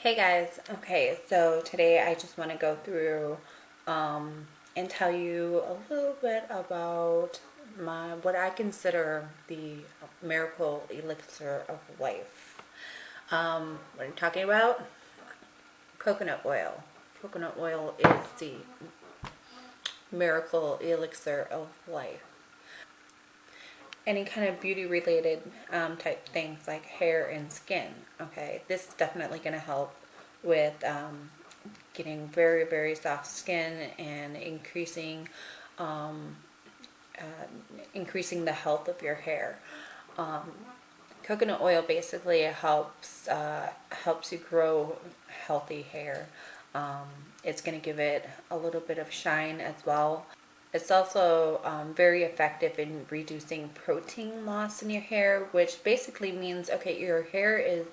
Hey guys, okay, so today I just want to go through and tell you a little bit about what I consider the miracle elixir of life. What I'm talking about? Coconut oil. Coconut oil is the miracle elixir of life. Any kind of beauty related type things like hair and skin. Okay, this is definitely going to help with getting very, very soft skin and um, uh, increasing the health of your hair. Um, Coconut oil basically helps you grow healthy hair. Um, it's going to give it a little bit of shine as well. It's also very effective in reducing protein loss in your hair, which basically means, okay, your hair is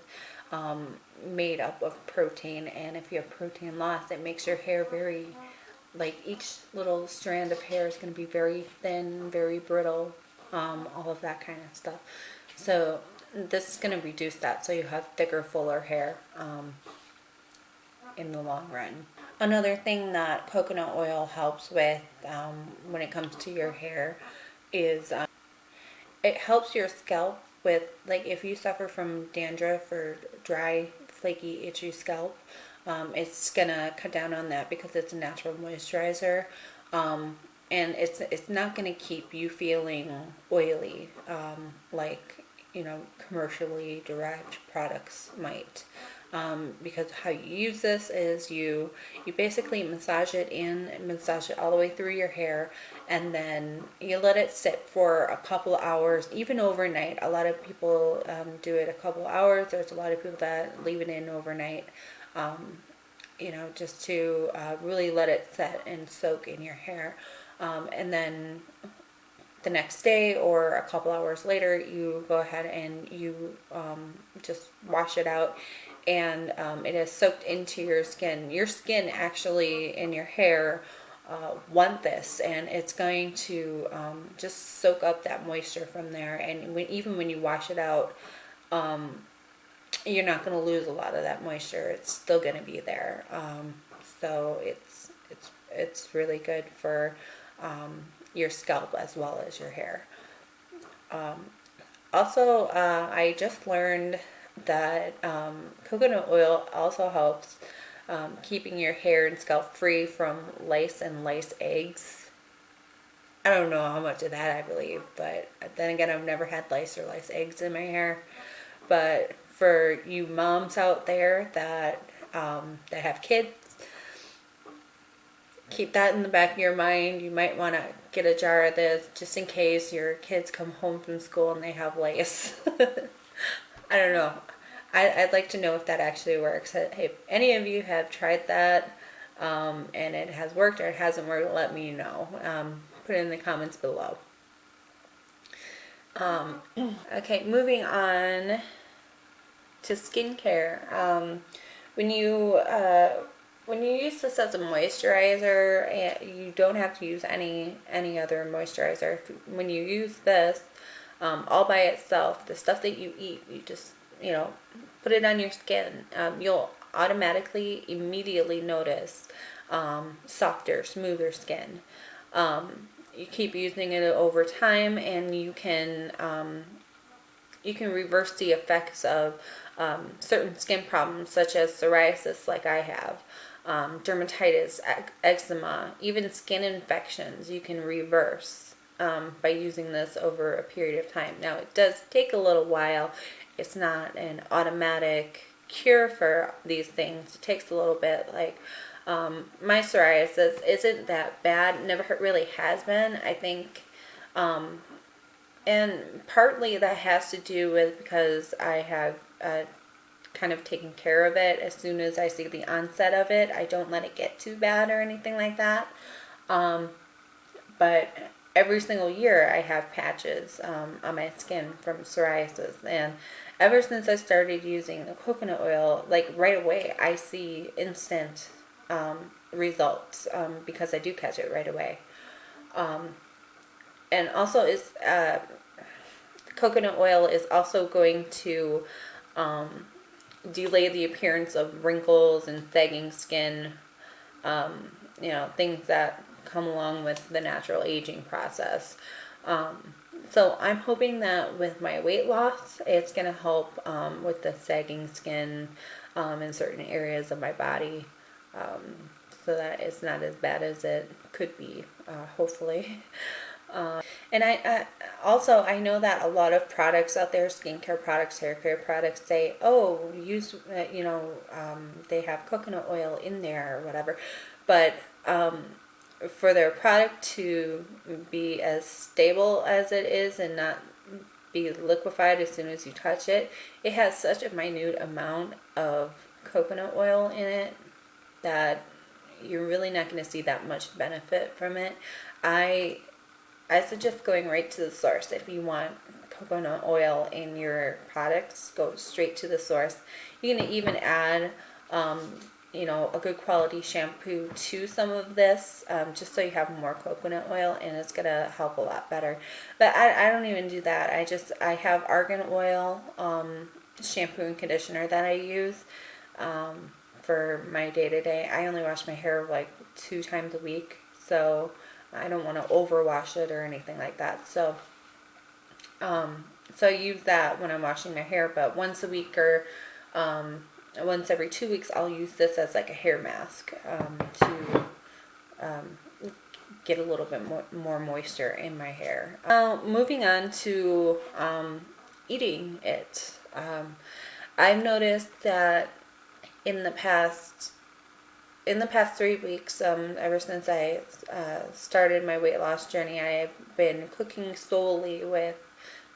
made up of protein, and if you have protein loss, it makes your hair very, like each little strand of hair is going to be very thin, very brittle, all of that kind of stuff. So this is going to reduce that, so you have thicker, fuller hair in the long run. Another thing that coconut oil helps with when it comes to your hair is it helps your scalp with, like, if you suffer from dandruff or dry, flaky, itchy scalp, it's gonna cut down on that because it's a natural moisturizer. And it's not gonna keep you feeling oily like commercially derived products might. Because how you use this is you basically massage it in, massage it all the way through your hair, and then you let it sit for a couple hours, even overnight. A lot of people do it a couple hours. There's a lot of people that leave it in overnight, just to really let it set and soak in your hair. And then the next day or a couple hours later, you go ahead and you just wash it out, and it is soaked into your skin. Your skin actually and your hair want this, and it's going to just soak up that moisture from there. And even when you wash it out, you're not going to lose a lot of that moisture. It's still going to be there. So it's really good for your scalp as well as your hair. Also, I just learned that coconut oil also helps keeping your hair and scalp free from lice and lice eggs. I don't know how much of that I believe, but then again, I've never had lice or lice eggs in my hair. But for you moms out there that have kids, keep that in the back of your mind. You might want to get a jar of this just in case your kids come home from school and they have lice. I don't know. I'd like to know if that actually works. If any of you have tried that and it has worked or it hasn't worked, let me know. Put it in the comments below. Okay, moving on to skincare. When you when you use this as a moisturizer, you don't have to use any other moisturizer. When you use this all by itself, the stuff that you eat, you just put it on your skin. You'll automatically, immediately notice softer, smoother skin. You keep using it over time, and you can reverse the effects of certain skin problems such as psoriasis, like I have, dermatitis, eczema, even skin infections. You can reverse by using this over a period of time. Now, it does take a little while. It's not an automatic cure for these things. It takes a little bit. Like my psoriasis isn't that bad. Never really has been. I think and partly that has to do with because I have kind of taken care of it as soon as I see the onset of it. I don't let it get too bad or anything like that. But every single year I have patches on my skin from psoriasis. And ever since I started using the coconut oil, like right away, I see instant results because I do catch it right away. And also, coconut oil is also going to delay the appearance of wrinkles and sagging skin, things that come along with the natural aging process. So I'm hoping that with my weight loss, it's going to help with the sagging skin in certain areas of my body, so that it's not as bad as it could be, hopefully. And I know that a lot of products out there, skincare products, hair care products, say, oh, use, they have coconut oil in there or whatever. But for their product to be as stable as it is and not be liquefied as soon as you touch it, it has such a minute amount of coconut oil in it that you're really not going to see that much benefit from it. I suggest going right to the source. If you want coconut oil in your products, go straight to the source. You can even add, a good quality shampoo to some of this, just so you have more coconut oil, and it's going to help a lot better. But I don't even do that. I have argan oil shampoo and conditioner that I use for my day-to-day. I only wash my hair like 2 times a week, so I don't want to overwash it or anything like that. So I use that when I'm washing my hair, but once a week or once every 2 weeks, I'll use this as like a hair mask to get a little bit more moisture in my hair. Moving on to eating it. I've noticed that in the past 3 weeks, ever since I started my weight loss journey, I have been cooking solely with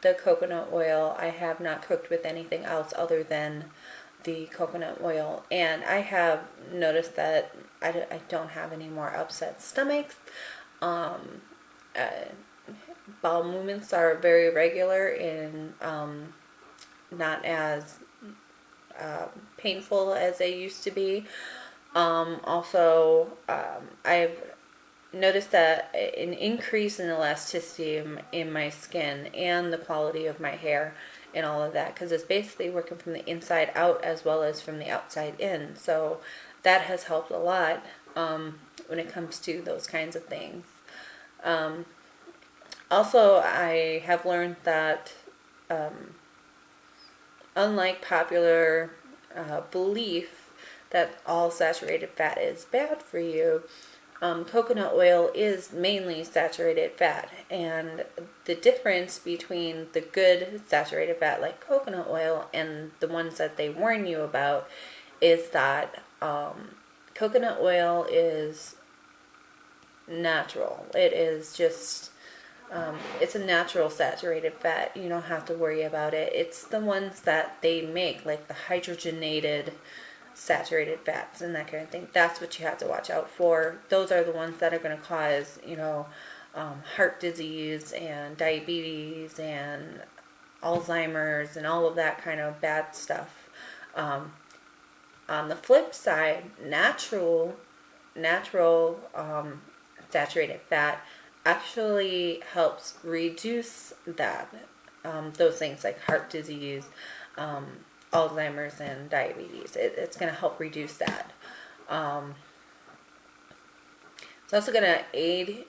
the coconut oil. I have not cooked with anything else other than the coconut oil, and I have noticed that I don't have any more upset stomachs. Bowel movements are very regular and not as painful as they used to be. I've noticed that an increase in elasticity in my skin and the quality of my hair and all of that, because it's basically working from the inside out as well as from the outside in. So that has helped a lot when it comes to those kinds of things. Also, I have learned that unlike popular belief that all saturated fat is bad for you, coconut oil is mainly saturated fat, and the difference between the good saturated fat like coconut oil and the ones that they warn you about is that coconut oil is natural. It is just it's a natural saturated fat. You don't have to worry about it. It's the ones that they make, like the hydrogenated saturated fats and that kind of thing. That's what you have to watch out for. Those are the ones that are going to cause, heart disease and diabetes and Alzheimer's and all of that kind of bad stuff. On the flip side, natural saturated fat actually helps reduce that, those things like heart disease, Alzheimer's and diabetes. It's going to help reduce that. It's also going to aid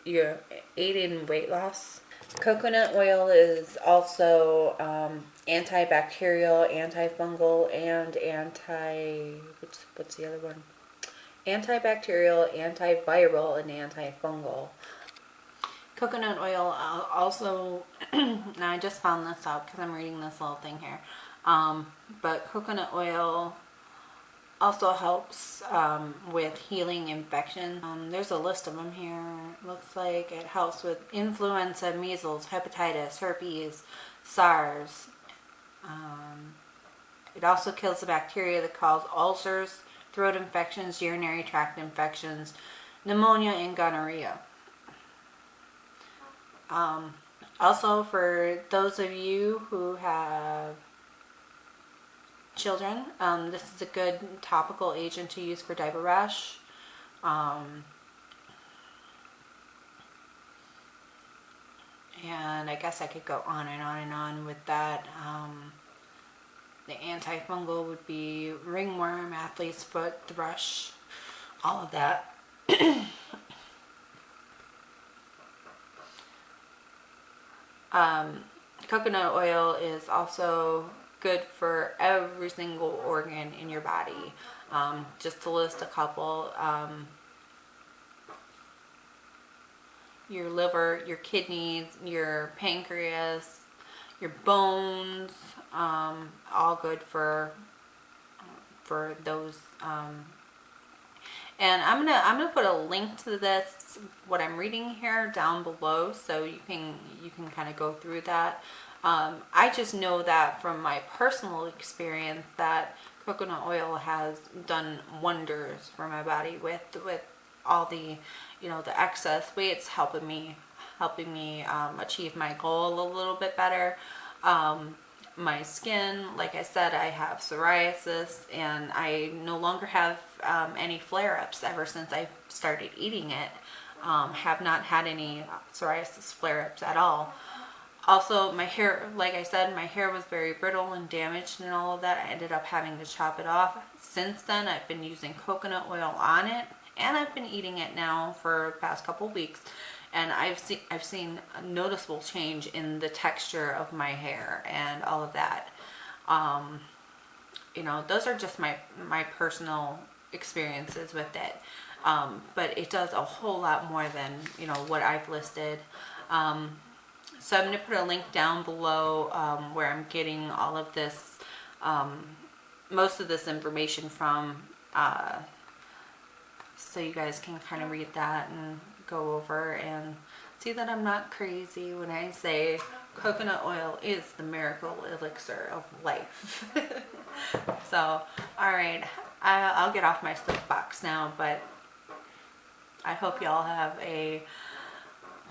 in weight loss. Coconut oil is also antibacterial, antifungal, and what's the other one? Antibacterial, antiviral, and antifungal. Coconut oil also, now I just found this out because I'm reading this little thing here. But coconut oil also helps with healing infections. There's a list of them here. Looks like it helps with influenza, measles, hepatitis, herpes, SARS. It also kills the bacteria that cause ulcers, throat infections, urinary tract infections, pneumonia, and gonorrhea. Also, for those of you who have children, this is a good topical agent to use for diaper rash. And I guess I could go on and on and on with that. The antifungal would be ringworm, athlete's foot, thrush, all of that. Coconut oil is also good for every single organ in your body. Just to list a couple, your liver, your kidneys, your pancreas, your bones, all good for those. And I'm gonna put a link to this, what I'm reading here, down below, so you can kind of go through that. I just know that from my personal experience that coconut oil has done wonders for my body with all the, the excess weight. It's helping me achieve my goal a little bit better. My skin, like I said, I have psoriasis, and I no longer have any flare-ups ever since I started eating it. Have not had any psoriasis flare-ups at all. Also, my hair, like I said, my hair was very brittle and damaged and all of that. I ended up having to chop it off. Since then, I've been using coconut oil on it, and I've been eating it now for the past couple weeks. And I've seen a noticeable change in the texture of my hair and all of that. Those are just my personal experiences with it. But it does a whole lot more than, what I've listed. So I'm going to put a link down below where I'm getting all of this, most of this information from, so you guys can kind of read that and go over and see that I'm not crazy when I say coconut oil is the miracle elixir of life. So, alright, I'll get off my soapbox now, but I hope y'all have a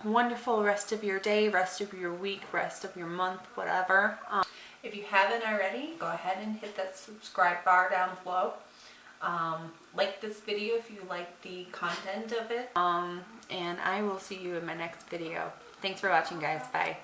wonderful rest of your day, rest of your week, rest of your month, whatever. If you haven't already, go ahead and hit that subscribe bar down below. Like this video if you like the content of it. And I will see you in my next video. Thanks for watching, guys. Bye.